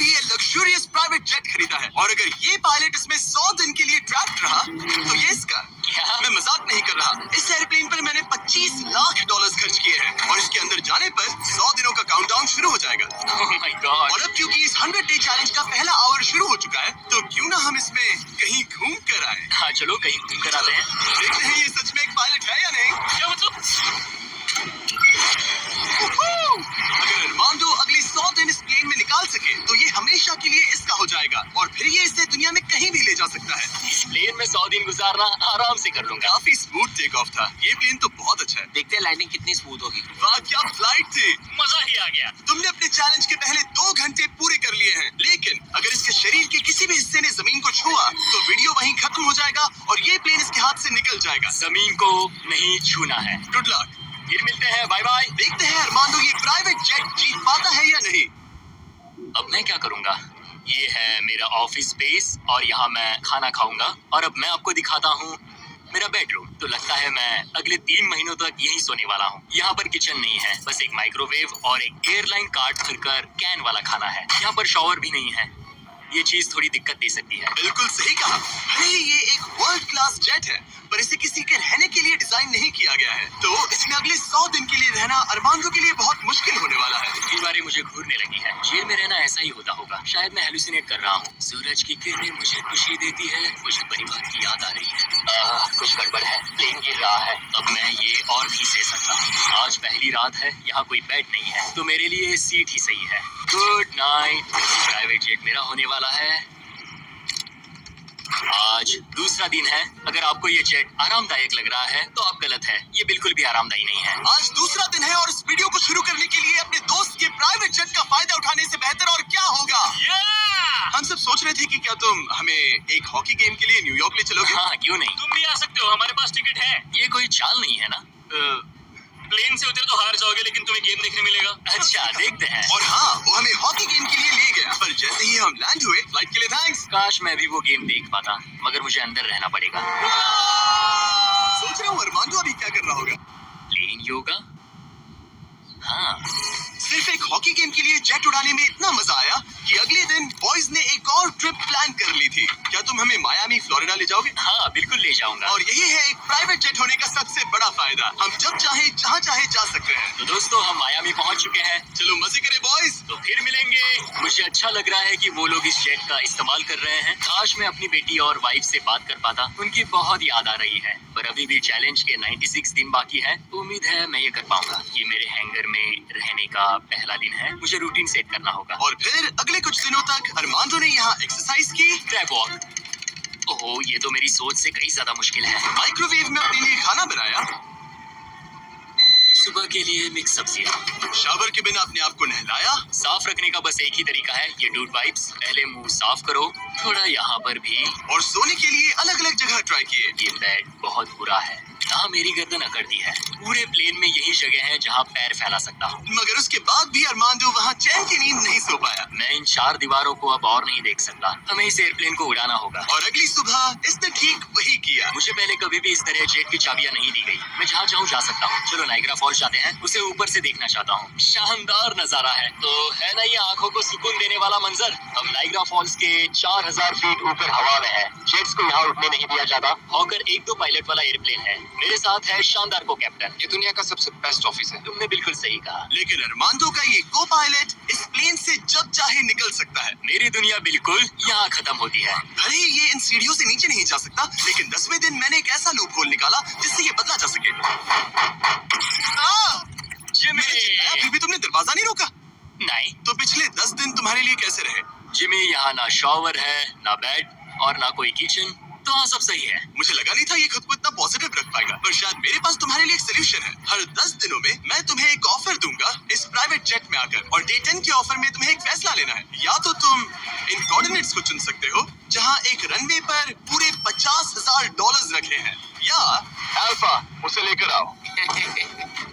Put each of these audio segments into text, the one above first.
लिए luxurious private jet खरीदा है और अगर ये पायलट इसमें 100 दिन के लिए ट्रैप्ड रहा तो ये इसका। मैं मजाक नहीं कर रहा, इस एयरप्लेन पर मैंने $25 लाख खर्च किए हैं और इसके अंदर जाने पर 100 दिनों का काउंटडाउन शुरू हो जाएगा। Oh my God. और अब क्योंकि इस 100 डे चैलेंज का पहला आवर शुरू हो चुका है तो क्यों ना हम इसमें कहीं घूम कर आए। हाँ चलो कहीं घूम कर आते हैं। देखते हैं ये सच में एक पायलट है या नहीं। क्या मतलब? अगर अरमांडो अगली 100 दिन इस प्लेन में निकाल सके तो ये हमेशा के लिए इसका हो जाएगा और फिर ये इसे दुनिया में कहीं भी ले जा सकता है। इस प्लेन में 100 दिन गुजारना आराम से कर लूंगा। काफी स्मूथ टेक ऑफ था, ये प्लेन तो बहुत अच्छा है। देखते हैं लैंडिंग कितनी स्मूथ होगी। वाह क्या फ्लाइट थी, मजा ही आ गया। तुमने अपने चैलेंज के पहले 2 घंटे पूरे कर लिए हैं, लेकिन अगर इसके शरीर के किसी भी हिस्से ने जमीन को छुआ तो वीडियो वहीं खत्म हो जाएगा और ये प्लेन इसके हाथ से निकल जाएगा। जमीन को नहीं छूना है। गुड लक, फिर मिलते हैं, बाय बाय। देखते हैं अरमांडो ये प्राइवेट जेट जीत पाता है या नहीं। अब मैं क्या करूंगा? ये है मेरा ऑफिस स्पेस और यहाँ मैं खाना खाऊंगा और अब मैं आपको दिखाता हूँ मेरा बेडरूम। तो लगता है मैं अगले 3 महीनों तक यहीं सोने वाला हूँ। यहाँ पर किचन नहीं है, बस एक माइक्रोवेव और एक एयरलाइन कार्ड भरकर कैन वाला खाना है। यहाँ पर शॉवर भी नहीं है, ये चीज थोड़ी दिक्कत दे सकती है। बिल्कुल सही कहा, भले ही ये एक वर्ल्ड क्लास जेट है पर इसे किसी के रहने के लिए डिजाइन नहीं किया गया है, तो इसमें अगले 100 दिन के लिए रहना अरमांडो के लिए बहुत मुश्किल होने वाला है। दीवारें मुझे घूरने लगी है। जेल में रहना ऐसा ही होता होगा, शायद मैं हेलुसिनेट कर रहा हूँ। सूरज की किरणें मुझे खुशी देती है, मुझे परिवार की याद आ रही है। कुछ गड़बड़ है, प्लेन गिर रहा है। अब मैं ये और भी सह सकता हूँ। आज पहली रात है, यहाँ कोई बेड नहीं है, तो मेरे लिए सीट ही सही है। Good night. प्राइवेट जेट मेरा होने वाला है। आज दूसरा दिन है। अगर आपको ये जेट आरामदायक लग रहा है तो आप गलत है, ये बिल्कुल भी आरामदायी नहीं है। आज दूसरा दिन है और इस वीडियो को शुरू करने के लिए अपने दोस्त के प्राइवेट जेट का फायदा उठाने से बेहतर और क्या होगा। हम सब सोच रहे थे कि क्या तुम हमें एक हॉकी गेम के लिए न्यूयॉर्क ले चलोगे। हाँ क्यों नहीं, तुम भी आ सकते हो, हमारे पास टिकट है। ये कोई चाल नहीं है ना? प्लेन से उतरे तो हार जाओगे लेकिन तुम्हें गेम देखने मिलेगा। अच्छा देखते हैं। और हाँ, वो हमें हॉकी गेम के लिए ले गया, पर जैसे ही हम लैंड हुए, फ्लाइट के लिए थैंक्स। काश मैं भी वो गेम देख पाता, मगर मुझे अंदर रहना पड़ेगा। सोच रहा हूँ अरमांडो अभी क्या कर रहा होगा। प्लेन योगा? हाँ। सिर्फ एक हॉकी गेम के लिए जेट उड़ाने में इतना मजा आया कि अगले दिन बॉयज ने एक और ट्रिप प्लान कर ली थी। क्या तुम हमें मायामी फ्लोरिडा ले जाओगे? हाँ बिल्कुल ले जाऊंगा। और यही है एक प्राइवेट जेट होने का सबसे बड़ा फायदा, हम जब चाहे जहाँ चाहे जा सकते हैं। तो दोस्तों हम मायामी पहुँच चुके हैं। चलो मजे करें बॉयज। तो फिर मिलेंगे। मुझे अच्छा लग रहा है कि वो लोग इस जेट का इस्तेमाल कर रहे हैं। काश मैं अपनी बेटी और वाइफ से बात कर पाता, उनकी बहुत याद आ रही है। पर अभी भी चैलेंज के 96 दिन बाकी है। उम्मीद है मैं ये कर पाऊंगा। ये मेरे हैंगर में रहने का पहला दिन है, मुझे रूटीन सेट करना होगा। और फिर अगले कुछ दिनों तक अरमांडो ने यहाँ एक्सरसाइज की, क्रैब वॉक। ओहो ये तो मेरी सोच से कहीं ज्यादा मुश्किल है। माइक्रोवेव में अपने लिए खाना बनाया, सुबह के लिए मिक्स सब्जियां, शावर के बिना अपने आप को नहलाया। साफ रखने का बस एक ही तरीका है, ये डूड वाइप्स। पहले मुंह साफ करो, थोड़ा यहाँ पर भी। और सोने के लिए अलग अलग जगह ट्राई किए। ये बेड बहुत बुरा है, यहाँ मेरी गर्दन अकड़ती है। पूरे प्लेन में यही जगह है जहाँ पैर फैला सकता हूँ। मगर उसके बाद भी अरमांडो वहाँ चैन की नींद नहीं सो पाया। मैं इन 4 दीवारों को अब और नहीं देख सकता, हमें इस एयरप्लेन को उड़ाना होगा। और अगली सुबह इसने ठीक वही किया। मुझे पहले कभी भी इस तरह जेट की चाबियां नहीं दी गई। मैं जहाँ चाहूँ जा सकता हूँ। चलो नाइग्रा फॉल्स जाते हैं, उसे ऊपर से देखना चाहता हूँ। शानदार नजारा है, तो है ना ये आंखों को सुकून देने वाला मंजर। हम नाइग्रा फॉल्स के 4000 फीट ऊपर हवा में है। जेट्स को यहाँ उठने नहीं दिया जाता। हॉकर 1-2 पायलट वाला एयरप्लेन है। मेरे साथ है शानदार को कैप्टन। ये दुनिया का सबसे बेस्ट ऑफिस है। तुमने बिल्कुल सही कहा। लेकिन अरमांडो का ये को पायलट इस प्लेन से जब चाहे निकल सकता है। मेरी दुनिया बिल्कुल यहाँ खत्म होती है। भले ही ये इन सीढ़ियों से नीचे नहीं जा सकता, लेकिन 10वें दिन मैंने एक ऐसा लूप होल निकाला जिससे ये बदला जा सके। जिमी! मैंने चिल्लाया, फिर भी तुमने दरवाजा नहीं रोका। नहीं तो पिछले 10 दिन तुम्हारे लिए कैसे रहे? जिमी, यहाँ ना शॉवर है, ना बेड और ना कोई किचन, तो हाँ सब सही है। मुझे लगा नहीं था ये खुद को इतना पॉजिटिव रख पाएगा, पर शायद मेरे पास तुम्हारे लिए एक सोल्यूशन है। हर 10 दिनों में मैं तुम्हें एक ऑफर दूंगा इस प्राइवेट जेट में आकर, और डे 10 के ऑफर में तुम्हें एक फैसला लेना है। या तो तुम इन कोऑर्डिनेट्स को चुन सकते हो जहाँ एक रनवे पर पूरे $50,000 रखे हैं, या अल्फा उसे लेकर आओ।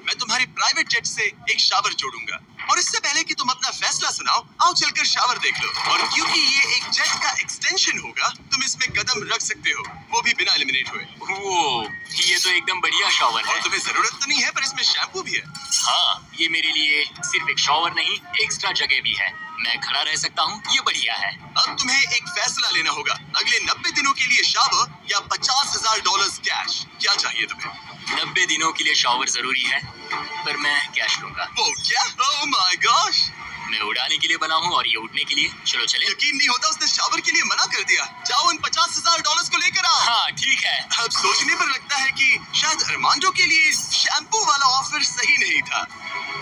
मैं तुम्हारी प्राइवेट जेट से एक शावर जोड़ूंगा। और इससे पहले कि तुम अपना फैसला सुनाओ, आओ चलकर शावर देख लो। और क्योंकि ये एक जेट का एक्सटेंशन होगा, तुम इसमें कदम रख सकते हो, वो भी बिना एलिमिनेट हुए। वो ये तो एकदम बढ़िया शॉवर है। और तुम्हें जरूरत तो नहीं है, पर इसमें शैम्पू भी है। हाँ, ये मेरे लिए सिर्फ एक शॉवर नहीं, एक्स्ट्रा जगह भी है। मैं खड़ा रह सकता हूँ, ये बढ़िया है। अब तुम्हें एक फैसला लेना होगा, अगले 90 दिनों के लिए शावर या $50,000 कैश। क्या चाहिए तुम्हें? 90 दिनों के लिए शॉवर जरूरी है, पर मैं कैश लूंगा। वो क्या? ओह माय गॉश! मैं उड़ाने के लिए बना हूँ और ये उड़ने के लिए। चलो चले। यकीन नहीं होता, उसने शावर के लिए मना कर दिया। जाओ उन $50,000 को लेकर आओ। हाँ ठीक है। अब सोचने पर लगता है कि शायद अरमांडो के लिए शैम्पू वाला ऑफर सही नहीं था।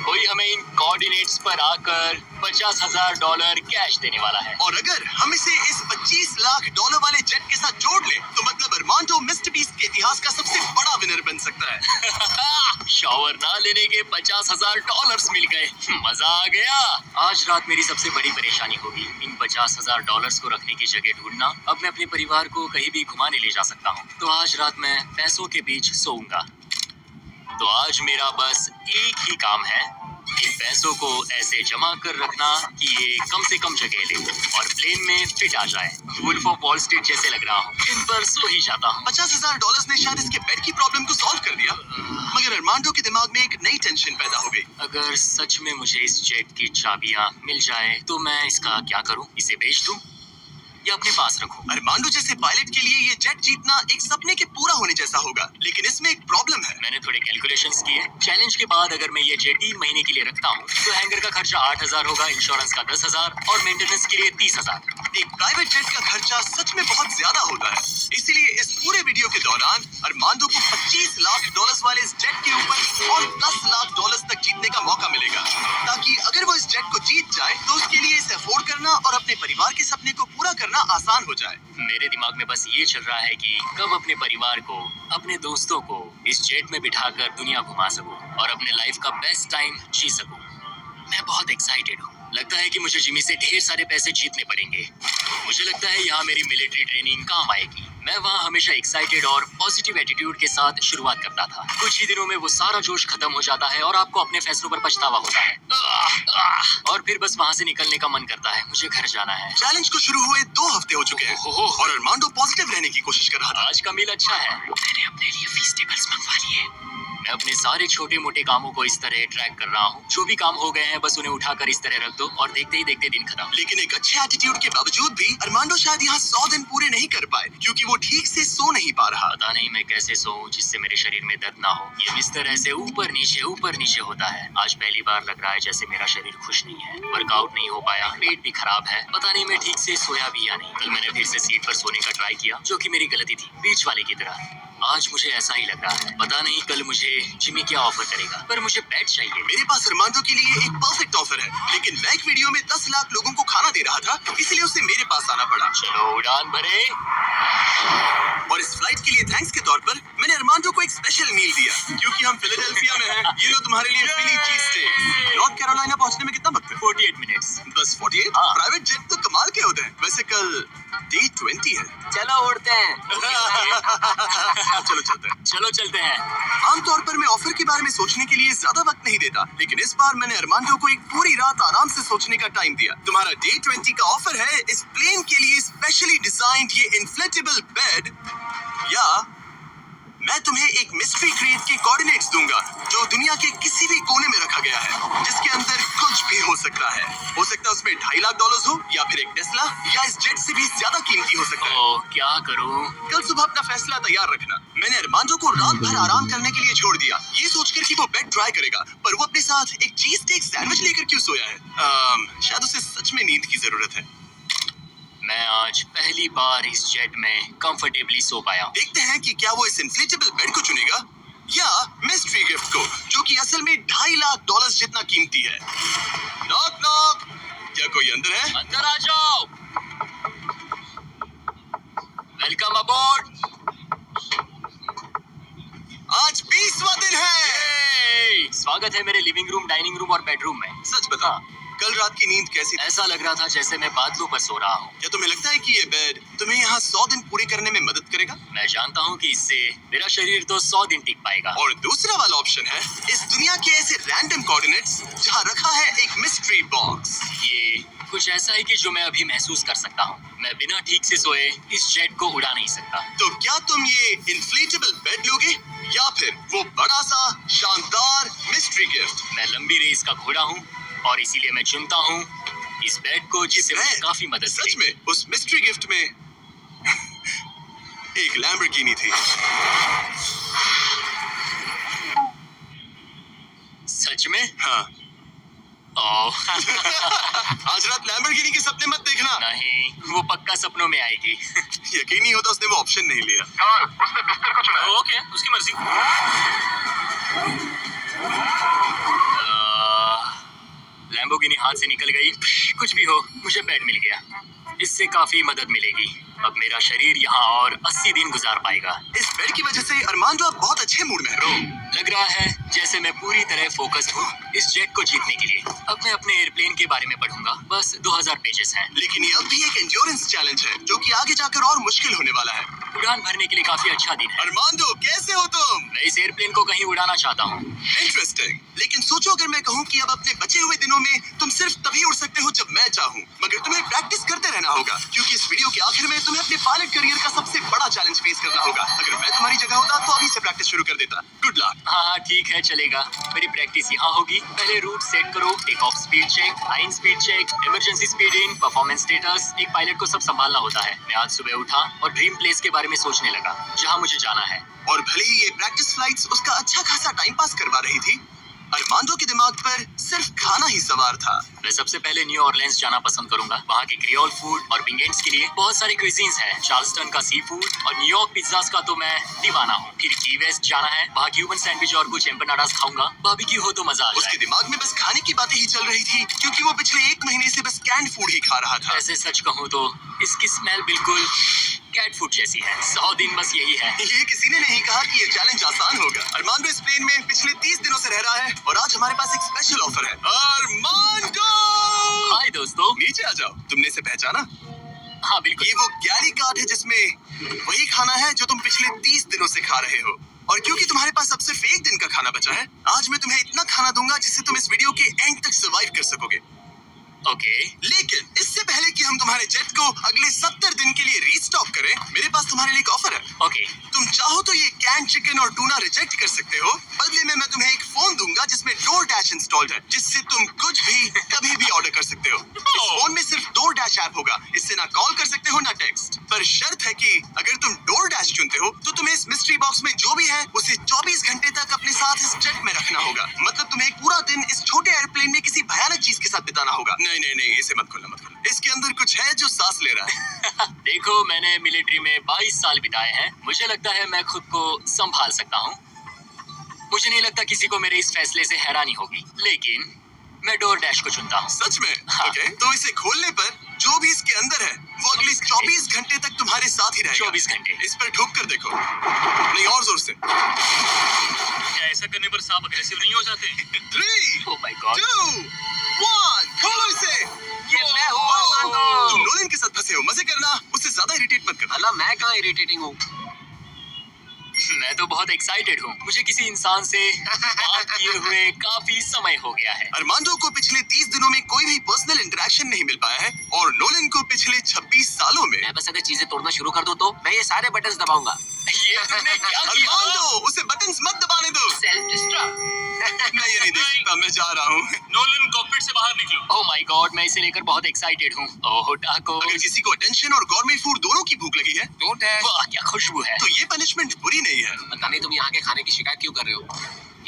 कोई हमें इन कोऑर्डिनेट्स पर आकर $50,000 कैश देने वाला है। और अगर हम इसे इस $25 लाख वाले जेट के साथ जोड़ ले, तो मतलब अरमांडो मिस्टर बीस्ट के इतिहास का सबसे बड़ा विनर बन सकता है। शॉवर ना लेने के $50,000 मिल गए। मजा आ गया। आज रात मेरी सबसे बड़ी परेशानी होगी इन $50,000 को रखने की जगह ढूंढना। अब मैं अपने परिवार को कहीं भी घुमाने ले जा सकता हूँ, तो आज रात मैं पैसों के बीच सोऊंगा। तो आज मेरा बस एक ही काम है, इन पैसों को ऐसे जमा कर रखना कि ये कम से कम जगह ले और प्लेन में फिट आ जाए। वुल्फ ऑफ वॉल स्ट्रीट जैसे लग रहा हूँ। इन पर सो ही जाता हूँ। $50,000 ने शायद इसके बेड की प्रॉब्लम को सॉल्व कर दिया, मगर अरमांडो के दिमाग में एक नई टेंशन पैदा हो गई। अगर सच में मुझे इस जेट की चाबियां मिल जाए, तो मैं इसका क्या करूं? इसे बेच दूं या अपने पास रखूं? अरमांडो जैसे पायलट के लिए ये जेट जीतना एक सपने के पूरा होने जैसा होगा, लेकिन इसमें एक प्रॉब्लम है। मैंने थोड़े कैलकुलेशंस किए। चैलेंज के बाद अगर मैं ये जेट 3 महीने के लिए रखता हूँ, तो हैंगर का खर्चा 8,000 होगा, इंश्योरेंस का 10,000 और मेंटेनेंस के लिए 30,000। एक प्राइवेट जेट का खर्चा सच में बहुत ज्यादा होता है, इसीलिए इस पूरे वीडियो के दौरान अरमांडो को $25 लाख वाले इस जेट के ऊपर और $10 लाख तक जीतने का मौका मिलेगा, ताकि अगर वो इस जेट को जीत जाए, तो उसके लिए इसे अफोर्ड करना और अपने परिवार के सपने को पूरा करना आसान हो जाए। मेरे दिमाग में बस ये चल रहा है कि कब अपने परिवार को, अपने दोस्तों को इस जेट में बिठाकर दुनिया घुमा सकूं और अपने लाइफ का बेस्ट टाइम जी सकूं। मैं बहुत एक्साइटेड हूँ। लगता है कि मुझे जिमी से ढेर सारे पैसे जीतने पड़ेंगे। मुझे लगता है यहाँ मेरी मिलिट्री ट्रेनिंग काम आएगी। मैं वहाँ हमेशा एक्साइटेड और पॉजिटिव एटीट्यूड के साथ शुरुआत करता था। कुछ ही दिनों में वो सारा जोश खत्म हो जाता है और आपको अपने फैसलों पर पछतावा होता है। और फिर बस वहाँ से निकलने का मन करता है। मुझे घर जाना है। चैलेंज को शुरू हुए 2 हफ्ते हो चुके हैं और अरमांडो पॉजिटिव रहने की कोशिश कर रहा था। आज का मील अच्छा है। मैंने अपने लिए फेस्टिवल्स मंगवा लिए। मैं अपने सारे छोटे मोटे कामों को इस तरह ट्रैक कर रहा हूँ। जो भी काम हो गए हैं, बस उन्हें उठाकर इस तरह रख दो और देखते ही देखते दिन खत्म। लेकिन एक अच्छे एटीट्यूड के बावजूद भी अरमांडो शायद यहाँ 100 दिन पूरे नहीं कर पाए, क्योंकि वो ठीक से सो नहीं पा रहा। पता नहीं मैं कैसे सोऊं जिससे मेरे शरीर में दर्द ना हो। ये बिस्तर ऐसे ऊपर नीचे होता है। आज पहली बार लग रहा है जैसे मेरा शरीर खुश नहीं है। वर्कआउट नहीं हो पाया, पेट भी खराब है। पता नहीं मैं ठीक से सोया भी या नहीं। कल मैंने फिर से सीट पर सोने का ट्राई किया, जो कि मेरी गलती थी, बीच वाले की तरह। आज मुझे ऐसा ही लग रहा है। पता नहीं कल मुझे जिमी क्या ऑफर करेगा, पर मुझे बेड चाहिए। मेरे पास अरमांडो के लिए एक परफेक्ट ऑफर है, लेकिन मैं एक वीडियो में 10 लाख लोगों को खाना दे रहा था, इसलिए उसे मेरे पास आना पड़ा। चलो उड़ान भरे। और इस फ्लाइट के लिए थैंक्स के तौर पर मैंने अरमांडो को एक स्पेशल मील दिया, क्योंकि हम फिलाडेल्फिया में हैं। ये लो तुम्हारे लिए फिली चीज स्टेक। नॉर्थ कैरोलिना पहुंचने में कितना वक्त है? 48 मिनट्स। बस 48? हाँ। प्राइवेट जेट तो कमाल के होते हैं। वैसे कल डे 20 है। चलो उड़ते हैं। चलो चलते हैं। चलो चलते हैं। आमतौर पर मैं ऑफर के बारे में सोचने के लिए ज्यादा वक्त नहीं देता, लेकिन इस बार मैंने अरमांडो को एक पूरी रात आराम से सोचने का टाइम दिया। तुम्हारा डे 20 का ऑफर है इस प्लेन के लिए स्पेशली डिजाइन्ड ये इन्फ्लेटेबल बेड, या मैं तुम्हें एक मिस्ट्री क्रेट के कोऑर्डिनेट्स दूंगा, जो दुनिया के किसी भी कोने में रखा गया है, जिसके अंदर कुछ भी हो सकता है। हो सकता है उसमें $2.5 लाख हो, या फिर एक टेस्ला, या इस जेट से भी ज्यादा कीमती हो सकता है। ओ, क्या करूं? कल सुबह अपना फैसला तैयार रखना। मैंने अरमांडो को रात भर आराम करने के लिए छोड़ दिया, ये सोचकर कि वो बेड ट्राई करेगा, पर वो अपने साथ एक चीज स्टेक सैंडविच लेकर क्यों सोया है? शायद उसे सच में नींद की जरूरत है। मैं आज पहली बार इस जेट में कंफर्टेबली सो पाया हूं। देखते हैं कि क्या वो इस इन्फ्लेटेबल बेड को चुनेगा या मिस्ट्री गिफ्ट को, जो कि असल में $2.5 लाख जितना कीमती है। नॉक नॉक, क्या कोई अंदर है? अंदर आ जाओ। Welcome aboard. आज 20वां दिन है। स्वागत है मेरे लिविंग रूम, डाइनिंग रूम और बेडरूम में। सच बता, कल रात की नींद कैसी थी? ऐसा लग रहा था जैसे मैं बादलों पर सो रहा हूँ। क्या तुम्हें लगता है कि ये बेड तुम्हें यहाँ 100 दिन पूरे करने में मदद करेगा? मैं जानता हूँ कि इससे मेरा शरीर तो 100 दिन टिक पाएगा। और दूसरा वाला ऑप्शन है इस दुनिया के ऐसे रैंडम कोऑर्डिनेट्स जहाँ रखा है एक मिस्ट्री बॉक्स। ये कुछ ऐसा है कि जो मैं अभी महसूस कर सकता हूँ। मैं बिना ठीक से सोए इस जेट को उड़ा नहीं सकता। तो क्या तुम ये इन्फ्लेटेबल बेड लोगे या फिर वो बड़ा सा शानदार मिस्ट्री गिफ्ट? मैं लंबी रेस का घोड़ा हूँ और इसीलिए मैं चुनता हूँ इस बेड को, जिससे मुझे काफी मदद सच मिली। में उस मिस्ट्री गिफ्ट में एक लैम्बोर्गिनी थी। सच में? हाँ। ओह आज रात लैम्बोर्गिनी के सपने मत देखना। नहीं, वो पक्का सपनों में आएगी। यकीन नहीं होता उसने वो ऑप्शन नहीं लिया। उसने बिस्तर को चुना। ओके, उसकी मर्जी। लैम्बोर्गिनी हाथ से निकल गई। कुछ भी हो, मुझे बेड मिल गया। इससे काफी मदद मिलेगी। अब मेरा शरीर यहाँ और 80 दिन गुजार पाएगा। इस बेड की वजह से अरमांडो अब बहुत अच्छे मूड में है। लग रहा है जैसे मैं पूरी तरह फोकस्ड हूँ इस जेट को जीतने के लिए। अब मैं अपने एयरप्लेन के बारे में पढ़ूंगा। बस 2000 पेजेस हैं। लेकिन ये अब भी एक एंड्योरेंस चैलेंज है जो कि आगे जाकर और मुश्किल होने वाला है। उड़ान भरने के लिए काफी अच्छा दिन है। अरमांडो कैसे हो तुम? मैं इस एयरप्लेन को कहीं उड़ाना चाहता हूँ। इंटरेस्टिंग। लेकिन सोचो अगर मैं कहूँ कि अब अपने बचे हुए दिनों में तुम सिर्फ तभी उड़ सकते हो जब मैं चाहूँ, मगर तुम्हें प्रैक्टिस करते रहना होगा क्योंकि इस वीडियो के आखिर में तुम्हें अपने पायलट करियर का सबसे बड़ा चैलेंज फेस करना होगा। अगर मैं तुम्हारी जगह होता तो अभी से प्रैक्टिस शुरू कर देता। Good luck. हाँ ठीक है, चलेगा। मेरी प्रैक्टिस यहाँ होगी। पहले रूट सेट करो, take off speed check, line speed check, emergency speed in, performance status. एक पायलट को सब संभालना होता है। मैं आज सुबह उठा और ड्रीम प्लेस के बारे में सोचने लगा जहाँ मुझे जाना है। और भले ही ये प्रैक्टिस फ्लाइट्स उसका अच्छा खासा टाइम पास करवा रही थी, अरमांडो के दिमाग पर सिर्फ खाना ही सवार था। मैं सबसे पहले न्यू ऑरलेंस जाना पसंद करूंगा। वहाँ के क्रियोल फूड और विंगेट्स के लिए बहुत सारे क्विजीन्स हैं। चार्ल्सटन का सी फूड और न्यूयॉर्क पिज्जास का तो मैं दीवाना हूँ। फिर की वेस्ट जाना है, वहाँ क्यूबन सैंडविच और कुछ एम्पनाडास खाऊंगा। बारबेक्यू हो तो मजा आ उसके जाए। दिमाग में बस खाने की बातें ही चल रही थी क्योंकि वो पिछले 1 महीने से बस कैंड फूड ही खा रहा था। ऐसे सच कहूँ तो इसकी स्मेल बिल्कुल कैट फूड जैसी है। 100 दिन बस यही है। ये किसी ने नहीं कहा कि ये चैलेंज आसान होगा। अरमांडो इस प्लेन में पिछले 30 दिनों से रह रहा है और आज हमारे पास एक स्पेशल ऑफर है। अरमांडो! हाय दोस्तों। नीचे आ जाओ। तुमने इसे पहचाना? हाँ बिल्कुल। ये वो गैली कार्ड है जिसमें वही खाना है जो तुम पिछले 30 दिनों से खा रहे हो। और क्योंकि तुम्हारे पास अब सिर्फ 1 दिन का खाना बचा है, आज मैं तुम्हें इतना खाना दूंगा जिससे तुम इस वीडियो के एंड तक सर्वाइव कर सकोगे। ओके। लेकिन इससे पहले कि हम तुम्हारे जेट को अगले 70 दिन के लिए रीस्टॉक करें, मेरे पास तुम्हारे लिए एक ऑफर है। ओके। तुम चाहो तो ये कैन चिकन और टूना रिजेक्ट कर सकते हो। बदले में मैं तुम्हें एक फोन दूंगा जिसमें DoorDash इंस्टॉल्ड है, जिससे तुम कुछ भी कभी भी ऑर्डर कर सकते हो। इस फोन में सिर्फ DoorDash ऐप होगा। इससे ना कॉल कर सकते हो ना टेक्स्ट। पर शर्त है कि अगर तुम DoorDash चुनते हो तो तुम्हें इस मिस्ट्री बॉक्स में जो भी है उसे 24 घंटे तक अपने साथ इस जेट में रखना होगा। मतलब तुम्हें एक पूरा दिन इस छोटे एयरप्लेन में किसी भयानक चीज के साथ बिताना होगा। नहीं, इसे मत खोलना, मत खोलना। इसके अंदर कुछ है जो सांस ले रहा है। देखो, मैंने मिलिट्री में 22 साल बिताए हैं। मुझे लगता है मैं खुद को संभाल सकता हूँ। मुझे नहीं लगता किसी को मेरे इस फैसले से हैरानी होगी, लेकिन मैं DoorDash को चुनता हूँ। सच में? हाँ। ओके, तो इसे खोलने पर जो भी इसके अंदर है वो अगले 24 घंटे तक तुम्हारे साथ ही रहेगा। 24 घंटे। इस पर ठोक कर देखो। नहीं, और जोर से। क्या ऐसा करने पर सांप अग्रेसिव नहीं हो जाते? 3, ओह माय गॉड। 2, 1, खोलो इसे। ये मैं हूँ अरमांडो। तुम नोलन के साथ फंसे हो। मजे करना, उससे ज्यादा इरिटेट मत करना। अला मैं कहाँ इरिटेटिंग हूँ? मैं तो बहुत एक्साइटेड हूँ। मुझे किसी इंसान से बात किए हुए काफी समय हो गया है। अरमांडो को पिछले 30 दिनों में कोई भी पर्सनल इंटरेक्शन नहीं मिल पाया है और नोलन को पिछले 26 सालों में। मैं बस अगर चीजें तोड़ना शुरू कर दूँ तो मैं ये सारे बटन्स दबाऊंगा। ये तुमने क्या किया? अरमांडो, उसे बटन्स मत दबाने दो। Self destruct. मैं ये नहीं देख सकता, मैं जा रहा हूँ। नोलन कॉकपिट से बाहर निकलो। ओह माय गॉड, मैं इसे लेकर बहुत एक्साइटेड हूँ। ओह टाको। अगर किसी को अटेंशन और गॉर्मे फूड दोनों की भूख लगी है डोंट डैश। वाह क्या खुशबू है। तो ये पनिशमेंट बुरी नहीं है। पता नहीं तुम यहाँ के खाने की शिकायत क्यों कर रहे हो?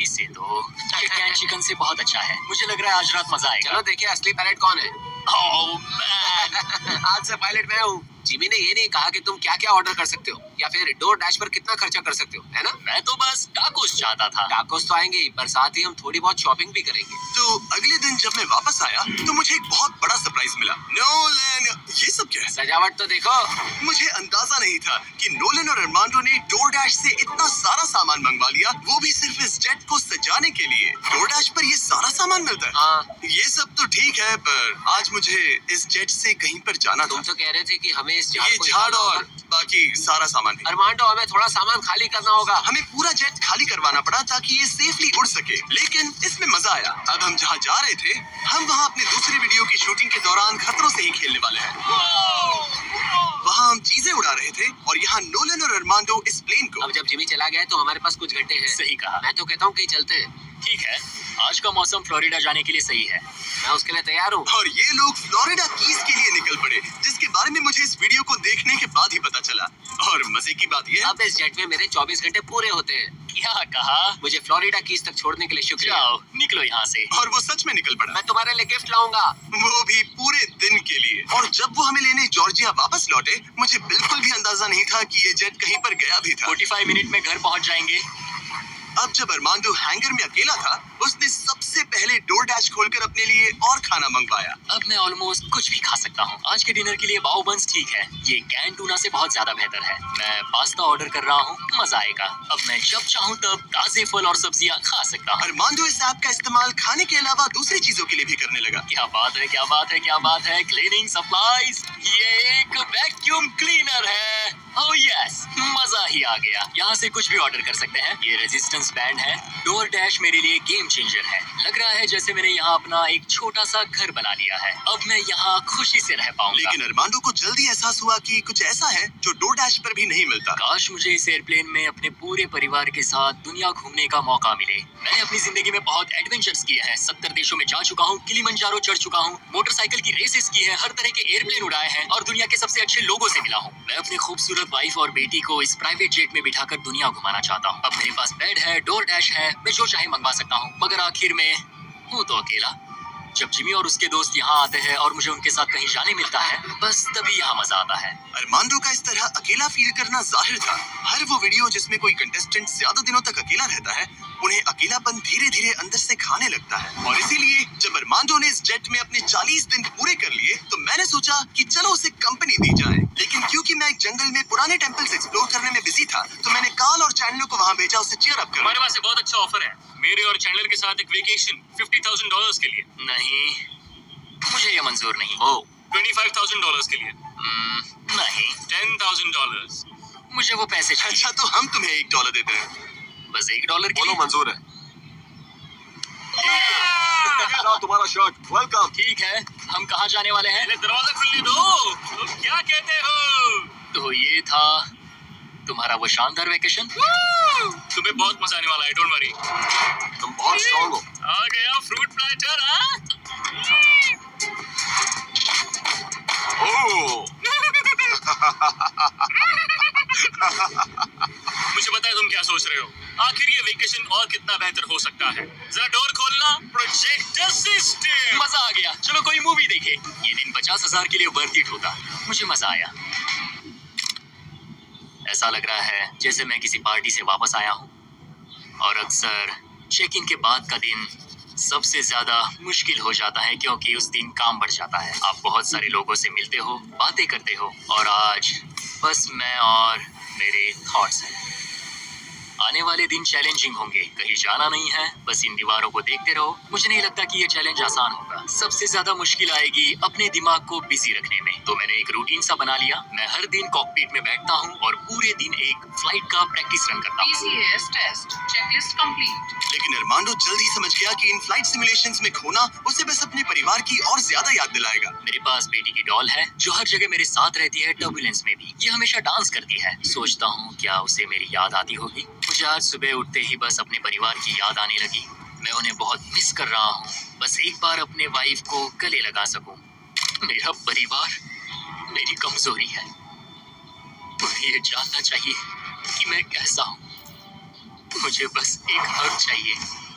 इससे तो ये कैन चिकन से बहुत अच्छा है। मुझे लग रहा है आज रात मजा आएगा। चलो देखिए असली पायलट कौन है। Oh man. आज से पायलट मैं हूँ। जिमी ने ये नहीं कहा कि तुम क्या क्या ऑर्डर कर सकते हो या फिर DoorDash पर कितना खर्चा कर सकते हो, है ना? मैं तो बस टाकोस चाहता था। टाकोस तो आएंगे ही, पर साथ ही हम थोड़ी बहुत शॉपिंग भी करेंगे। तो अगले दिन जब मैं वापस आया तो मुझे एक बहुत बड़ा सरप्राइज मिला। नोलन, ये सब क्या है? सजावट तो देखो। मुझे अंदाजा नहीं था कि नोलन और अरमांडो ने डोरडैश से इतना सारा सामान मंगवा लिया, वो भी सिर्फ इस जेट को सजाने के लिए। डोरडैश पर ये सारा सामान मिलता है? हाँ, ये सब तो ठीक है, पर आज मुझे इस जेट से कहीं पर जाना तुम था। तो कह रहे थे कि हमें इस झाड़ ये को झाड़ निकालना और होगा। बाकी सारा सामान भी। अरमांडो, हमें थोड़ा सामान खाली करना होगा। हमें पूरा जेट खाली करवाना पड़ा ताकि ये सेफली उड़ सके, लेकिन इसमें मजा आया। अब हम जहाँ जा रहे थे, हम वहाँ अपने दूसरे वीडियो की शूटिंग के दौरान खतरों से ही खेलने वाले हैं। वहाँ हम चीजें उड़ा रहे थे और यहाँ नोलन और अरमांडो इस प्लेन को। अब जब जिमी चला गया है तो हमारे पास कुछ घंटे हैं। सही कहा। मैं तो कहता हूँ कहीं चलते हैं। ठीक है, आज का मौसम फ्लोरिडा जाने के लिए सही है। मैं उसके लिए तैयार हूँ। और ये लोग फ्लोरिडा कीज के लिए निकल पड़े, जिसके बारे में मुझे इस वीडियो को देखने के बाद ही पता चला। और मजे की बात ये है, अब इस जेट में मेरे 24 घंटे पूरे होते हैं। क्या कहा? मुझे फ्लोरिडा कीज तक छोड़ने के लिए शुक्रिया। जाओ, निकलो यहाँ से। और वो सच में निकल पड़ा, मैं तुम्हारे लिए गिफ्ट लाऊंगा। वो भी पूरे दिन के लिए। और जब वो हमें लेने जॉर्जिया वापस लौटे, मुझे बिल्कुल भी अंदाजा नहीं था कि ये जेट कहीं पर गया भी था। 45 मिनट में घर पहुँच जाएंगे। अब जब अरमांडो हैंगर में अकेला था, उसने सबसे पहले डोरडैश खोलकर अपने लिए और खाना मंगवाया। अब मैं ऑलमोस्ट कुछ भी खा सकता हूँ। आज के डिनर के लिए बाओ बंस ठीक है, ये कैन टूना से बहुत ज्यादा बेहतर है। मैं पास्ता ऑर्डर कर रहा हूँ, मजा आएगा। अब मैं जब चाहूँ तब ताजे फल और सब्जियाँ खा सकता हूँ। अरमांडो इस ऐप का इस्तेमाल खाने के अलावा दूसरी चीजों के लिए भी करने लगा। क्या बात है, क्या बात है, क्या बात है। क्लीनिंग सप्लाईज, ये एक वैक्यूम क्लीनर है। ओह यस, मजा ही आ गया। यहाँ से कुछ भी ऑर्डर कर सकते हैं। ये रेजिस्टेंस बैंड है। डोरडैश मेरे लिए गेम चेंजर है। लग रहा है जैसे मैंने यहाँ अपना एक छोटा सा घर बना लिया है। अब मैं यहाँ खुशी से रह पाऊंगा। लेकिन अरमांडो को जल्दी एहसास हुआ कि कुछ ऐसा है जो डोरडैश पर भी नहीं मिलता। काश मुझे इस एयरप्लेन में अपने पूरे परिवार के साथ दुनिया घूमने का मौका मिले। मैंने अपनी जिंदगी में बहुत एडवेंचर्स किए हैं। 70 देशों में जा चुका हूँ, किलिमंजारो चढ़ चुका हूँ, मोटरसाइकिल की रेसेस की है, हर तरह के एयरप्लेन उड़ाए हैं और दुनिया के सबसे अच्छे लोगों से मिला हूँ। मैं अपनी खूबसूरत वाइफ और बेटी को इस प्राइवेट जेट में बिठाकर दुनिया घुमाना चाहता हूँ। अब मेरे पास बेड है, डोरडैश है, मैं जो चाहे मंगवा सकता हूँ। मगर आखिर में हूँ तो अकेला। जब जिमी और उसके दोस्त यहाँ आते हैं और मुझे उनके साथ कहीं जाने मिलता है, बस तभी यहाँ मजा आता है। अरमांडो का इस तरह अकेला फील करना जाहिर था। हर वो वीडियो जिसमें कोई कंटेस्टेंट ज्यादा दिनों तक अकेला रहता है, उन्हें अकेलापन धीरे धीरे अंदर से खाने लगता है। और इसीलिए जब अरमांडो ने इस जेट में अपने 40 दिन पूरे कर लिए, तो मैंने सोचा कि चलो उसे कंपनी दी जाए। लेकिन क्योंकि मैं एक जंगल में पुराने टेम्पल्स एक्सप्लोर करने में बिजी था, तो मैंने कार्ल और चैंडलर को वहाँ भेजा उसे चीयर अप करने। हमारे पास एक बहुत अच्छा ऑफर है, मेरे और चैंडलर के साथ एक वेकेशन $50,000 के लिए। नहीं, मुझे ये मंजूर नहीं। ओह, $25,000 के लिए। नहीं, $10,000। मुझे वो पैसे चाहिए। अच्छा, तो हम तुम्हें $1 देते हैं। बस $1 के बोलो लिए? मंजूर है। ये लो तुम्हारा शर्ट, वेलकम। ठीक है, हम कहाँ जाने वाले हैं? दरवाजा खुलने दो। तुम क्या कहते हो? तो ये था तुम्हारा वो शानदार वेकेशन। तुम्हें बहुत मजा आने वाला है, डोंट वरी। तुम बहुत स्ट्रांग हो। आ गया फ्रूट प्लैटर। हाँ, ओह, मुझे पता है तुम क्या सोच रहे हो। आखिर ये वेकेशन और कितना बेहतर हो सकता है। जरा डोर खोलना। Projector system. मजा आ गया, चलो कोई मूवी देखे। ये दिन 50,000 के लिए वर्थ इट होगा। मुझे मजा आया। ऐसा लग रहा है जैसे मैं किसी पार्टी से वापस आया हूँ। और अक्सर चेक इन के बाद का दिन सबसे ज्यादा मुश्किल हो जाता है, क्योंकि उस दिन काम बढ़ जाता है। आप बहुत सारे लोगों से मिलते हो, बातें करते हो, और आज बस मैं और मेरे थॉट्स हैं। आने वाले दिन चैलेंजिंग होंगे। कहीं जाना नहीं है, बस इन दीवारों को देखते रहो। मुझे नहीं लगता कि ये चैलेंज आसान होगा। सबसे ज्यादा मुश्किल आएगी अपने दिमाग को बिजी रखने में। तो मैंने एक रूटीन सा बना लिया। मैं हर दिन कॉकपिट में बैठता हूँ और पूरे दिन एक फ्लाइट का प्रैक्टिस रन करता हूँ। PCAS test checklist complete. लेकिन अरमांडो जल्द ही समझ गया कि इन फ्लाइट सिमुलेशंस में खोना उसे बस अपने परिवार की और ज्यादा याद दिलाएगा। मेरे पास बेटी की डॉल है जो हर जगह मेरे साथ रहती है, टर्बुलेंस में भी। ये हमेशा डांस करती है। सोचता हूँ क्या उसे मेरी याद आती होगी। मुझे आज सुबह उठते ही बस अपने परिवार की याद आने लगी। मैं उन्हें बहुत मिस कर रहा हूँ। बस एक बार अपने वाइफ को गले लगा सकूं। मेरा परिवार मेरी कमजोरी है। उन्हें ये जानना चाहिए कि मैं कैसा हूँ। मुझे बस एक हग चाहिए।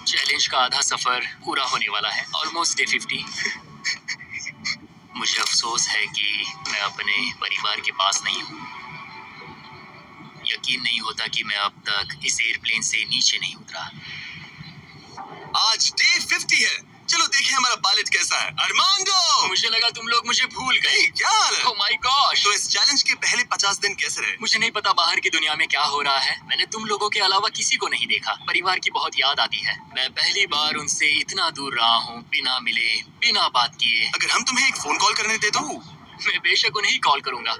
चैलेंज का आधा सफर पूरा होने वाला है, ऑलमोस्ट डे 50। मुझे अफसोस है कि मैं अपने परिवार के पास नहीं हूँ। यकीन नहीं होता कि मैं अब तक इस एयरप्लेन से नीचे नहीं उतरा। आज डे 50 है। चलो देखें हमारा पायलट कैसा है। अरमांडो, मुझे लगा तुम लोग मुझे भूल गए। क्या हाल है? ओह माय गॉश। तो इस चैलेंज के पहले 50 दिन कैसे रहे? मुझे नहीं पता बाहर की दुनिया में क्या हो रहा है। मैंने तुम लोगों के अलावा किसी को नहीं देखा। परिवार की बहुत याद आती है। मैं पहली बार उनसे इतना दूर रहा हूँ, बिना मिले, बिना बात किए। अगर हम तुम्हें एक फोन कॉल करने दे तो? मैं बेशक उन्हें ही कॉल करूंगा।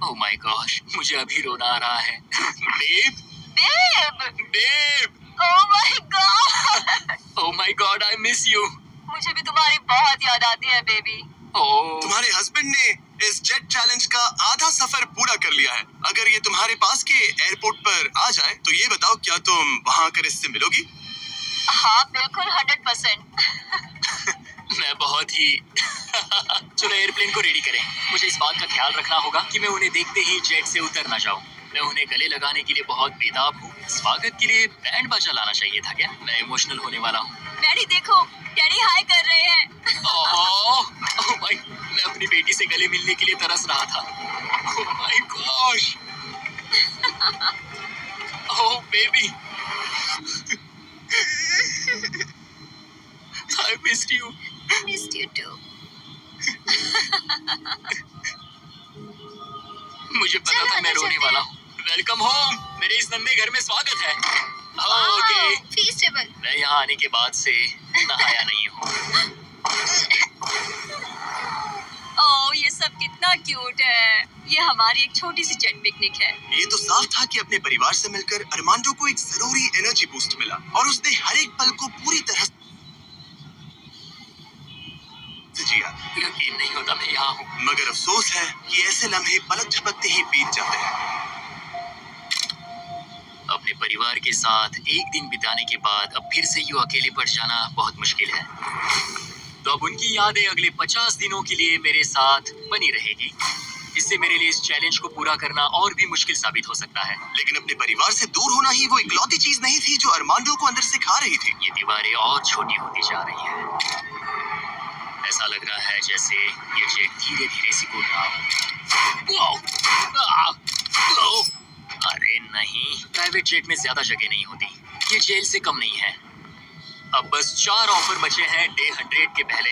ओह माय गॉश, मुझे अभी रोना आ रहा है। Babe, babe, babe, oh my god, oh my god, I miss you. मुझे भी तुम्हारी बहुत याद आती है बेबी। ओह, तुम्हारे हस्बैंड ने इस जेट चैलेंज का आधा सफर पूरा कर लिया है। अगर ये तुम्हारे पास के एयरपोर्ट पर आ जाए तो ये बताओ, क्या तुम वहाँ आकर इससे मिलोगी? हाँ बिल्कुल 100%। मैं बहुत ही चलो एयरप्लेन को रेडी करें। मुझे इस बात का ख्याल रखना होगा कि मैं उन्हें देखते ही जेट से उतर ना जाऊं। मैं उन्हें गले लगाने के लिए बहुत बेताब हूँ। स्वागत के लिए बैंड बाजा लाना चाहिए था क्या? मैं इमोशनल होने वाला हूँ। डैडी देखो, डैडी हाय कर रहे हैं। ओह माय, मैं अपनी बेटी से गले मिलने के लिए तरस रहा था। Oh my gosh, oh baby, I missed you. Missed you too. मुझे पता चलो, था मैं अंदर रोने चलते वाला हैं। हूँ। वेलकम होम, मेरे इस नन्हे घर में स्वागत है। ओके, फीस्टेबल। मैं यहाँ आने के बाद से नहाया नहीं हूँ। ओह ये सब कितना क्यूट है। ये हमारी एक छोटी सी जेट पिकनिक है। ये तो साफ था कि अपने परिवार से मिलकर अरमांडो को एक जरूरी एनर्जी बूस्ट मिला और उसने हर एक पल को पूरी तरह से जिया। यकीन नहीं होता मैं यहाँ हूँ। मगर अफसोस है कि ऐसे लम्हे पलक झपकते ही बीत जाते हैं। अपने परिवार के साथ एक दिन बिताने के बाद अब फिर से यूं अकेले पड़ जाना बहुत मुश्किल है। तो अब उनकी यादें अगले 50 दिनों के लिए मेरे साथ बनी रहेगी। इससे मेरे लिए इस चैलेंज को पूरा करना और भी मुश्किल साबित हो सकता है। लेकिन अपने परिवार से दूर होना ही वो इकलौती चीज नहीं थी जो अरमांडो को अंदर से खा रही थी। ये दीवारें और छोटी होती जा रही हैं। ऐसा लग रहा है जैसे ये जेट धीरे धीरे सिकुड़ रहा हो। अरे नहीं, प्राइवेट जेट में ज्यादा जगह नहीं होती। ये जेल से कम नहीं है। अब बस 4 ऑफर बचे हैं डे 100 के पहले।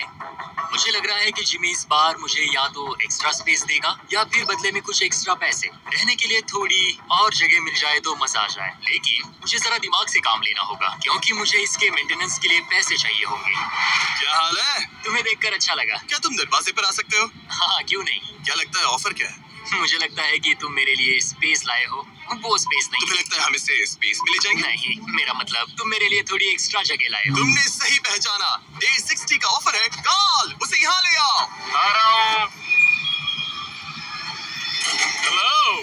मुझे लग रहा है कि जिमी इस बार मुझे या तो एक्स्ट्रा स्पेस देगा या फिर बदले में कुछ एक्स्ट्रा पैसे। रहने के लिए थोड़ी और जगह मिल जाए तो मजा आ जाए। लेकिन मुझे जरा दिमाग से काम लेना होगा क्योंकि मुझे इसके मेंटेनेंस के लिए पैसे चाहिए होंगे। क्या हाल है? तुम्हें देखकर अच्छा लगा। क्या तुम दरवाजे पर आ सकते हो? हाँ, क्यों नहीं। क्या लगता है ऑफर क्या है? मुझे लगता है कि तुम मेरे लिए स्पेस लाए हो। वो स्पेस नहीं। तुम्हें लगता है हम इससे स्पेस में ले जाएंगे? नहीं, मेरा मतलब तुम मेरे लिए थोड़ी एक्स्ट्रा जगह लाए हो। तुमने सही पहचाना। डे 60 का ऑफर है। कॉल उसे यहाँ ले आओ। आ रहा हूँ। हेलो,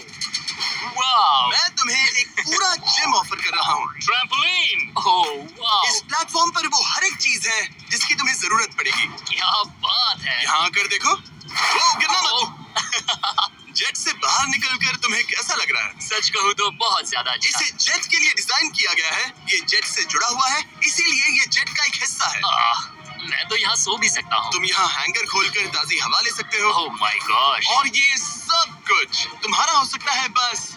वाओ, मैं तुम्हें एक पूरा जिम ऑफर कर रहा हूँ। ट्रैम्पोलिन। ओह वाओ, इस प्लेटफॉर्म पर वो हर एक चीज है जिसकी तुम्हें जरूरत पड़ेगी। क्या बात है। यहाँ आकर देखो। वो गिरना मत। जेट से बाहर निकलकर तुम्हें कैसा लग रहा है? सच कहूँ तो बहुत ज्यादा अच्छा। इसे जेट के लिए डिजाइन किया गया है। ये जेट से जुड़ा हुआ है, इसीलिए ये जेट का एक हिस्सा है। मैं तो यहाँ सो भी सकता हूँ। तुम यहाँ हैंगर खोलकर ताजी हवा ले सकते हो। ओह माय गॉश। और ये सब कुछ तुम्हारा हो सकता है बस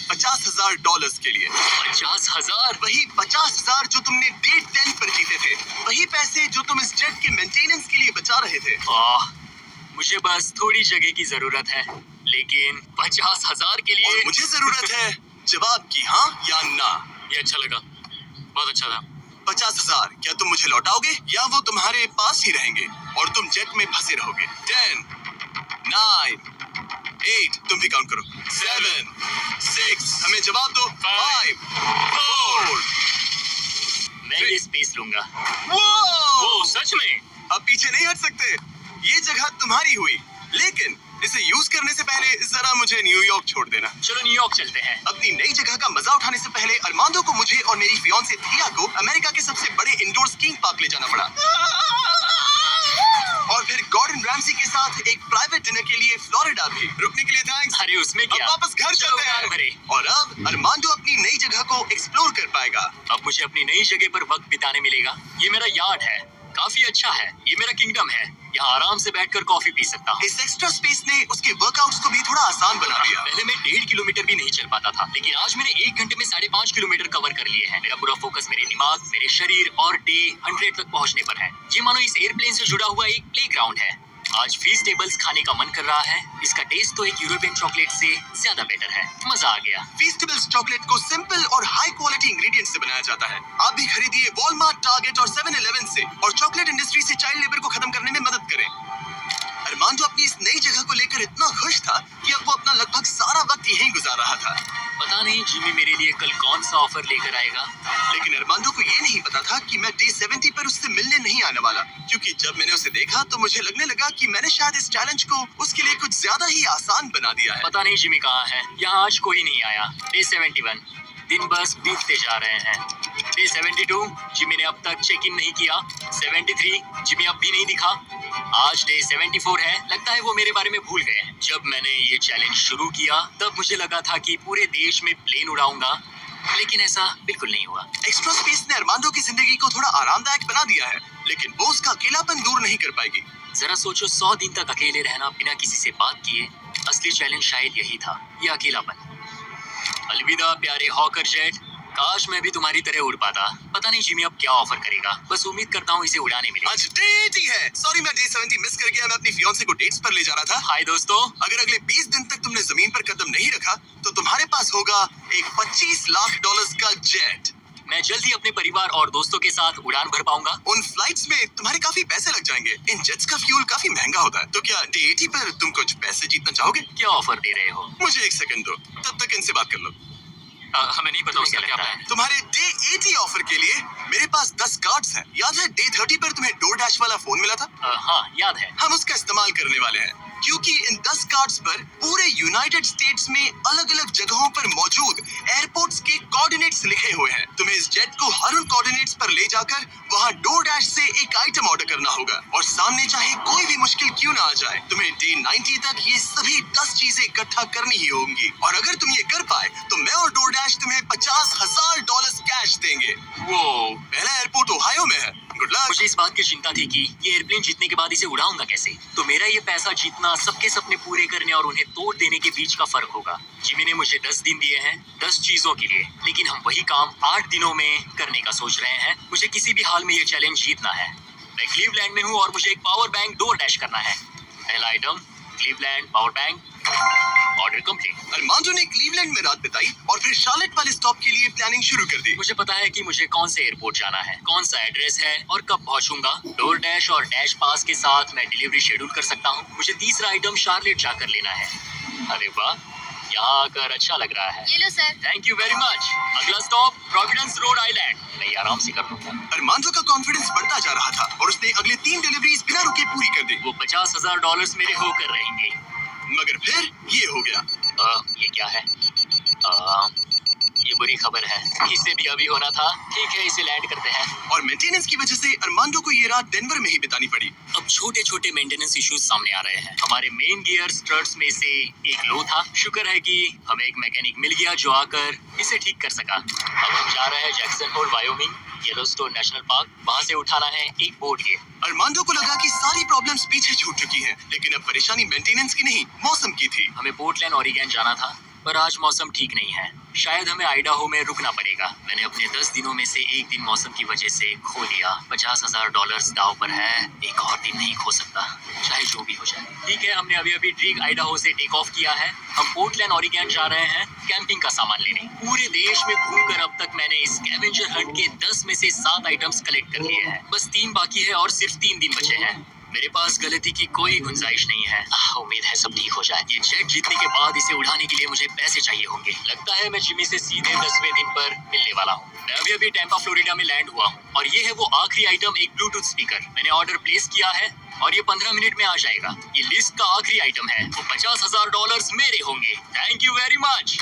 $50,000 के लिए। 50,000। वही 50,000 जो तुमने डे 10 पर जीते थे। वही पैसे जो तुम इस जेट के मेंटेनेंस के लिए बचा रहे थे। मुझे बस थोड़ी जगह की जरूरत है, लेकिन 50,000 के और लिए। मुझे जरूरत है जवाब की, हाँ या ना। ये अच्छा लगा, बहुत अच्छा था। 50,000 क्या तुम मुझे लौटाओगे या वो तुम्हारे पास ही रहेंगे और तुम जेट में फंसे रहोगे? 10, 9, 8, तुम भी काउंट करो। 7, 6, हमें जवाब दो। 5, 4। मैं ये स्पेस लूंगा। वो सच में? अब पीछे नहीं हट सकते। ये जगह तुम्हारी हुई, लेकिन इसे यूज करने से पहले जरा मुझे न्यूयॉर्क छोड़ देना। चलो न्यूयॉर्क चलते हैं। अपनी नई जगह का मजा उठाने से पहले अरमांडो को मुझे और मेरी फियांसे थिया को अमेरिका के सबसे बड़े इंडोर स्कीइंग पार्क ले जाना पड़ा। और फिर गॉर्डन रैमसी के साथ एक प्राइवेट डिनर के लिए फ्लोरिडा भी। रुकने के लिए थैंक्स। अरे उसमें क्या? अब वापस घर चलो चलते उड़ान भरे। हैं। और अब अरमांडो अपनी नई जगह को एक्सप्लोर कर पाएगा। अब मुझे अपनी नई जगह पर वक्त बिताने मिलेगा। ये मेरा यार्ड है, काफी अच्छा है। ये मेरा किंगडम है। यहाँ आराम से बैठकर कॉफी पी सकता हूँ। इस एक्स्ट्रा स्पेस ने उसके वर्कआउट्स को भी थोड़ा आसान बना दिया। पहले मैं 1.5 किलोमीटर भी नहीं चल पाता था, लेकिन आज मैंने 1 घंटे में 5.5 किलोमीटर कवर कर लिए हैं। मेरा पूरा फोकस मेरे दिमाग, मेरे शरीर और डे 100 तक पहुंचने पर है। ये मानो इस एयरप्लेन से जुड़ा हुआ एक प्लेग्राउंड है। आज फीस्टेबल्स खाने का मन कर रहा है। इसका टेस्ट तो एक यूरोपियन चॉकलेट से ज्यादा बेटर है। मजा आ गया। फीस्टेबल्स चॉकलेट को सिंपल और हाई क्वालिटी इंग्रेडिएंट्स से बनाया जाता है। आप भी खरीदिए वॉलमार्ट, टारगेट और 7-Eleven से और चॉकलेट इंडस्ट्री से चाइल्ड लेबर को खत्म करने में मदद करें। अरमान जो अपनी इस नई जगह को लेकर इतना खुश था कि अब वो अपना लगभग सारा वक्त यहीं गुजार रहा था। पता नहीं जिमी मेरे लिए कल कौन सा ऑफर लेकर आएगा। लेकिन अरमांडो को ये नहीं पता था कि मैं डे 70 पर उससे मिलने नहीं आने वाला, क्योंकि जब मैंने उसे देखा तो मुझे लगने लगा कि मैंने शायद इस चैलेंज को उसके लिए कुछ ज्यादा ही आसान बना दिया है। पता नहीं जिमी कहाँ है। यहाँ आज कोई नहीं आया। डे 71 दिन बस बीतते जा रहे हैं। डे 72 जिमी ने अब तक चेक इन नहीं किया। 73 जिमी अब भी नहीं दिखा। आज डे 74 है। लगता है वो मेरे बारे में भूल गए हैं। जब मैंने ये चैलेंज शुरू किया तब मुझे लगा था कि पूरे देश में प्लेन उड़ाऊंगा, लेकिन ऐसा बिल्कुल नहीं हुआ। एक्स्ट्रा स्पेस ने अरमांडो की जिंदगी को थोड़ा आरामदायक बना दिया है, लेकिन वो उसका अकेलापन दूर नहीं कर पाएगी। जरा सोचो, 100 दिन तक अकेले रहना बिना किसी से बात किए। असली चैलेंज शायद यही था, ये अकेलापन। अलविदा प्यारे हॉकर जेट, काश मैं भी तुम्हारी तरह उड़ पाता। पता नहीं जिमी अब क्या ऑफर करेगा। बस उम्मीद करता हूँ इसे उड़ाने मिले। आज डे 80 है। सॉरी मैं डे 70 मिस कर गया। मैं अपनी फियांसे को डेट्स पर ले जा रहा था। हाय दोस्तों। अगर अगले 20 दिन तक तुमने जमीन पर कदम नहीं रखा तो तुम्हारे पास होगा एक $25 लाख का जेट। मैं जल्द ही अपने परिवार और दोस्तों के साथ उड़ान भर पाऊंगा। उन फ्लाइट्स में तुम्हारे काफी पैसे लग जाएंगे। इन जेट्स का फ्यूल काफी महंगा होता है। तो क्या डे 80 पर तुम कुछ पैसे जीतना चाहोगे? क्या ऑफर दे रहे हो? मुझे 1 सेकंड दो, तब तक इनसे बात कर लो। हमें नहीं पता उसका क्या प्लान है। तुम्हारे डे 80 ऑफर के लिए मेरे पास 10 कार्ड्स हैं। याद है डे 30 पर तुम्हें डोरडैश वाला फोन मिला था? हाँ याद है। हम उसका इस्तेमाल करने वाले हैं, क्योंकि इन 10 कार्ड्स पर पूरे यूनाइटेड स्टेट्स में अलग अलग जगहों पर मौजूद एयरपोर्ट्स के कोऑर्डिनेट्स लिखे हुए हैं। तुम्हें इस जेट को हर उन कोऑर्डिनेट्स पर ले जाकर वहां डोरडैश से एक आइटम ऑर्डर करना होगा, और सामने चाहे कोई भी मुश्किल क्यों ना आ जाए, तुम्हें डे 90 तक ये सभी 10 चीजें इकट्ठा करनी ही होंगी। और अगर तुम ये कर पाए तो मैं और डोरडैश तुम्हें $50,000 कैश देंगे। वो पहला एयरपोर्ट ओहायो में है। Good luck. मुझे इस बात की चिंता थी कि ये एयरप्लेन जीतने के बाद इसे उड़ाऊंगा कैसे। तो मेरा ये पैसा जीतना सबके सपने पूरे करने और उन्हें तोड़ देने के बीच का फर्क होगा। जिमी ने मुझे 10 दिन दिए हैं 10 चीजों के लिए, लेकिन हम वही काम 8 दिनों में करने का सोच रहे हैं। मुझे किसी भी हाल में ये चैलेंज जीतना है। मैं क्लीवलैंड में हूँ और मुझे एक पावर बैंक डोरडैश करना है। पहला item Cleveland power bank. Order complete. Armando ने क्लीवलैंड में रात बिताई और फिर शार्लेट वाले स्टॉप के लिए प्लानिंग शुरू कर दी। मुझे पता है कि मुझे कौन से एयरपोर्ट जाना है, कौन सा एड्रेस है और कब पहुंचूंगा। डोर डैश और डैश पास के साथ मैं डिलीवरी शेड्यूल कर सकता हूं। मुझे तीसरा आइटम शार्लेट जाकर लेना है। अरे वाह, यहाँ आकर अच्छा लग रहा है। ये लो sir. Thank you very much. अगला स्टॉप प्रोविडेंस रोड आइलैंड। मैं ये आराम से कर लूंगा। अरमांडो का कॉन्फिडेंस बढ़ता जा रहा था और उसने अगले 3 डिलीवरीज बिना रुके पूरी कर दी। वो $50,000 मेरे होकर रहेंगे। मगर फिर ये हो गया। ये क्या है? ये बुरी खबर है। इसे भी अभी होना था। ठीक है, इसे लैंड करते हैं। और मेंटेनेंस की वजह से अरमांडो को ये रात डेनवर में ही बितानी पड़ी। अब छोटे छोटे मेंटेनेंस इश्यूज सामने आ रहे हैं। हमारे मेन गियर स्ट्रट्स में से एक लो था। शुक्र है कि हमें एक मैकेनिक मिल गया जो आकर इसे ठीक कर सका। अब हम जा रहे हैं Jackson Hole Wyoming, Yellowstone national park. वहाँ से उठाना है एक बोट गियर। अरमांडो को लगा कि सारी प्रॉब्लम्स पीछे छूट चुकी हैं, लेकिन अब परेशानी मेंटेनेंस की नहीं, मौसम की थी। हमें पोर्टलैंड ओरिगन जाना था, पर आज मौसम ठीक नहीं है। शायद हमें आइडाहो में रुकना पड़ेगा। मैंने अपने 10 दिनों में से एक दिन मौसम की वजह से खो लिया। $50,000 दाव पर है। एक और दिन नहीं खो सकता, चाहे जो भी हो जाए। ठीक है, हमने अभी ड्रीग आइडाहो से टेक ऑफ किया है। हम पोर्टलैंड ओरिगन जा रहे हैं कैंपिंग का सामान लेने। पूरे देश में घूमकर अब तक मैंने इस स्कैवेंजर हंट के 10 में से 7 आइटम्स कलेक्ट कर लिए हैं। बस 3 बाकी है और सिर्फ 3 दिन बचे हैं। मेरे पास गलती की कोई गुंजाइश नहीं है। उम्मीद है सब ठीक हो जाए। ये जेट जीतने के बाद इसे उड़ाने के लिए मुझे पैसे चाहिए होंगे। लगता है मैं जिमी से सीधे 10वें दिन पर मिलने वाला हूँ। मैं अभी टैंपा फ्लोरिडा में लैंड हुआ हूँ और ये है वो आखिरी आइटम, एक ब्लूटूथ स्पीकर। मैंने ऑर्डर प्लेस किया है और ये 15 मिनट में आ जाएगा। ये लिस्ट का आखिरी आइटम है। वो $50,000 मेरे होंगे। Thank you very much.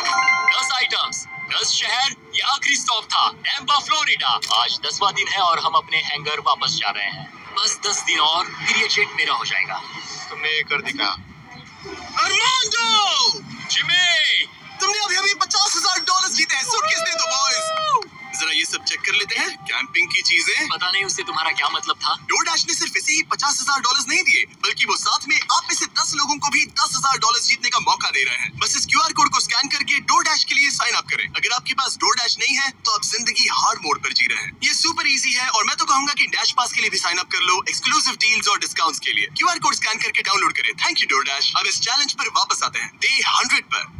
10 items, 10 शहर, ये आखिरी स्टॉप था टैंपा फ्लोरिडा। आज 10वां दिन है और हम अपने हैंगर वापस जा रहे हैं। बस 10 दिन और फिर ये जेट मेरा हो जाएगा। तुमने कर दिखा। अरमांडो! जिमी! तुमने अभी $50,000 जीते हैं। सूटकेस दे दो बॉयज। जरा ये सब चेक कर लेते हैं, कैंपिंग की चीजें। पता नहीं उससे तुम्हारा क्या मतलब था। डोरडैश ने सिर्फ इसे ही $50,000 नहीं दिए, बल्कि वो साथ में आप में से 10 लोगों को भी $10,000 जीतने का मौका दे रहे हैं। बस इस QR कोड को स्कैन करके डोरडैश के लिए साइन अप करें। अगर आपके पास डोरडैश नहीं है तो आप जिंदगी हार्ड मोड पर जी रहे हैं। ये सुपर इजी है और मैं तो कहूंगा कि डैश पास के लिए भी साइन अप कर लो, एक्सक्लूसिव डील्स और डिस्काउंट्स के लिए। QR कोड स्कैन करके डाउनलोड करें। Thank you DoorDash. अब इस चैलेंज पर वापस आते हैं, डे 100 पर।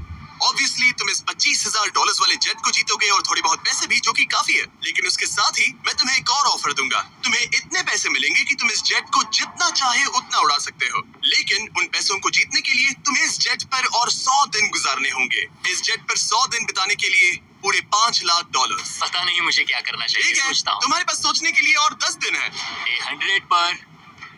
ऑब्वियसली तुम इस $25,000 वाले जेट को जीतोगे और थोड़े बहुत पैसे भी, जो कि काफी है। लेकिन उसके साथ ही मैं तुम्हें एक और ऑफर दूंगा। तुम्हें इतने पैसे मिलेंगे कि तुम इस जेट को जितना चाहे उतना उड़ा सकते हो। लेकिन उन पैसों को जीतने के लिए तुम्हें इस जेट पर और 100 दिन गुजारने होंगे। इस जेट पर 100 दिन बिताने के लिए पूरे $5,00,000। पता नहीं मुझे क्या करना चाहिए, ठीक है, सोचता हूँ। तुम्हारे पास सोचने के लिए और 10 दिन है। डे 100 पर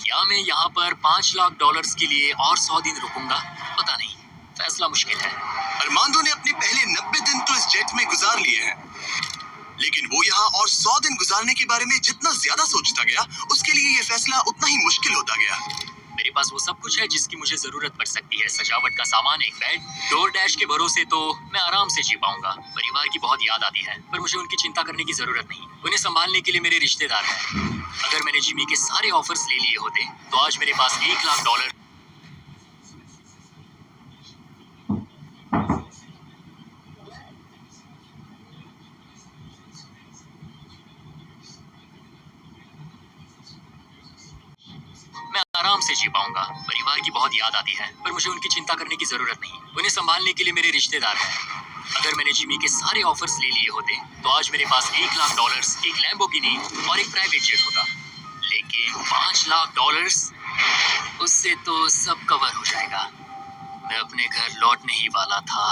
क्या मैं यहाँ पर $5,00,000 के लिए और 100 दिन रुकूंगा? पता नहीं, फैसला मुश्किल है। अरमांडो ने अपने पहले 90 दिन तो इस जेट में गुजार लिए हैं, लेकिन वो यहाँ और 100 दिन गुजारने के बारे में जितना ज्यादा सोचता गया, उसके लिए ये फैसला उतना ही मुश्किल होता गया। मेरे पास वो सब कुछ है जिसकी मुझे जरूरत पड़ सकती है। सजावट का सामान, एक बेड। डोरडैश के भरोसे तो मैं आराम से जी पाऊंगा। परिवार की बहुत याद आती है, पर मुझे उनकी चिंता करने की जरूरत नहीं। उन्हें संभालने के लिए मेरे रिश्तेदार हैं। अगर मैंने जिमी के सारे ऑफर्स ले लिए होते तो आज मेरे पास $1,00,000। मैं आराम से जी पाऊंगा। परिवार की बहुत याद आती है, पर मुझे उनकी चिंता करने की जरूरत नहीं। उन्हें संभालने के लिए मेरे रिश्तेदार हैं। अगर मैंने जिमी के सारे ऑफर्स ले लिए होते तो आज मेरे पास $1,00,000, एक लैम्बोर्गिनी और एक प्राइवेट जेट होता। लेकिन $5,00,000, उससे तो सब कवर हो जाएगा। मैं अपने घर लौटने ही वाला था।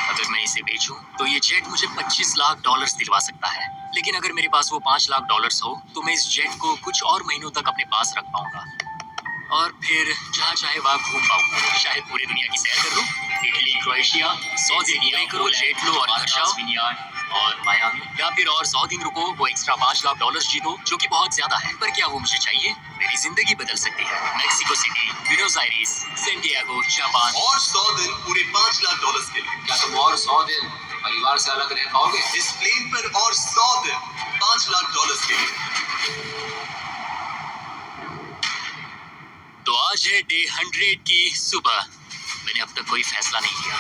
अगर मैं इसे बेचूं तो ये जेट मुझे $25,00,000 दिलवा सकता है। लेकिन अगर मेरे पास वो $5,00,000 हो तो मैं इस जेट को कुछ और महीनों तक अपने पास रख पाऊंगा और फिर जहाँ चाहे वहाँ घूम पाऊंगा। शायद पूरी दुनिया की सैर कर लूं। इटली, क्रोएशिया, 100 दिन तय करो, जेट लो और घर जाओ। और मायामी, या फिर और 100 दिन रुको, वो एक्स्ट्रा $5,00,000 जीतो, जो कि बहुत ज्यादा है। पर क्या वो मुझे चाहिए? मेरी जिंदगी बदल सकती है। Mexico City, Buenos Aires, San Diego, Japan. और 100 दिन पूरे $5,00,000 के लिए। क्या तुम और 100 दिन परिवार से अलग रह पाओगे? इस प्लेन पर और 100 दिन $5,00,000 के लिए। तो आज है डे 100 की सुबह। मैंने अब तक कोई फैसला नहीं किया।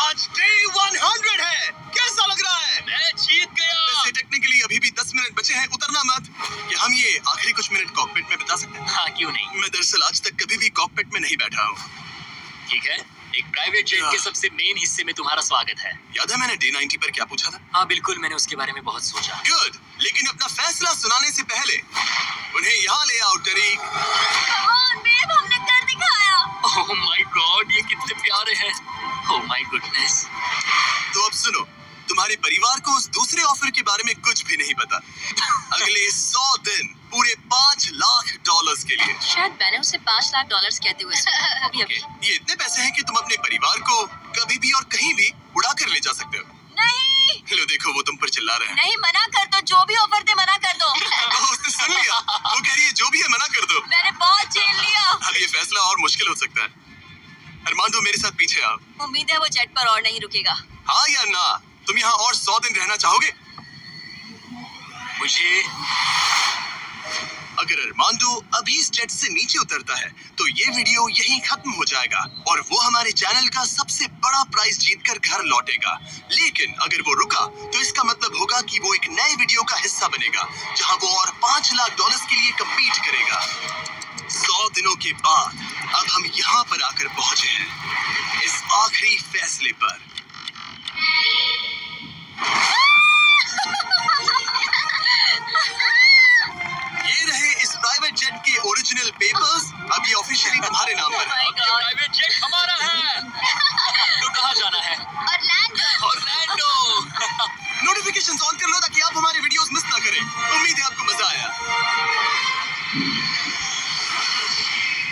आज डे 100 है। कैसा लग रहा है? मैं जीत गया। वैसे टेक्निकली अभी भी 10 मिनट बचे हैं, उतरना मत। क्या हम ये आखिरी कुछ मिनट कॉकपिट में बिता सकते हैं? हाँ, क्यों नहीं। मैं दरअसल आज तक कभी भी कॉकपिट में नहीं बैठा हूँ। ठीक है, एक प्राइवेट जेट के सबसे मेन हिस्से में तुम्हारा स्वागत है। याद है मैंने डे 90 पर क्या पूछा था? हाँ बिल्कुल, मैंने उसके बारे में बहुत सोचा। गुड, लेकिन अपना फैसला सुनाने से पहले उन्हें यहाँ ले आओ टरीक। Come on, babe, हमने कर दिखाया। ओह माय गॉड, ये कितने प्यारे हैं। Oh my goodness. तो अब सुनो, तुम्हारे परिवार को उस दूसरे ऑफर के बारे में कुछ भी नहीं पता। अगले 100 दिन पूरे $5,00,000 के लिए। शायद मैंने उसे $5,00,000 कहते हुए सुना। वो भी अभी। ये इतने पैसे हैं कि तुम अपने परिवार को कभी भी और कहीं भी उड़ा कर ले जा सकते हो। नहीं लो देखो, वो तुम पर चिल्ला रहे हैं। नहीं, मना कर दो। जो भी ऑफर दे मना कर दो। ओह, उसने सुन लिया। वो कह रही है जो भी है मना कर दो। मैंने बहुत झेल लिया। अब ये फैसला और मुश्किल हो सकता है। अरमांडो, मेरे साथ पीछे आओ। उम्मीद है वो जेट पर और नहीं रुकेगा। हाँ या ना? तुम यहाँ और 100 दिन रहना चाहोगे? मुझे अगर अरमांडो अभी इस जेट से नीचे उतरता है तो ये वीडियो यहीं खत्म हो जाएगा और वो हमारे चैनल का सबसे बड़ा प्राइज जीतकर घर लौटेगा। लेकिन अगर वो रुका तो इसका मतलब होगा कि वो एक नए वीडियो का हिस्सा बनेगा जहां वो और $5,00,000 के लिए कम्पीट करेगा। 100 दिनों के बाद अब हम यहाँ पर आकर पहुंचे हैं, इस आखिरी फैसले पर। ये रहे इस प्राइवेट जेट के ओरिजिनल पेपर्स। अब ये ऑफिशियली तुम्हारे नाम पर है। Oh my God.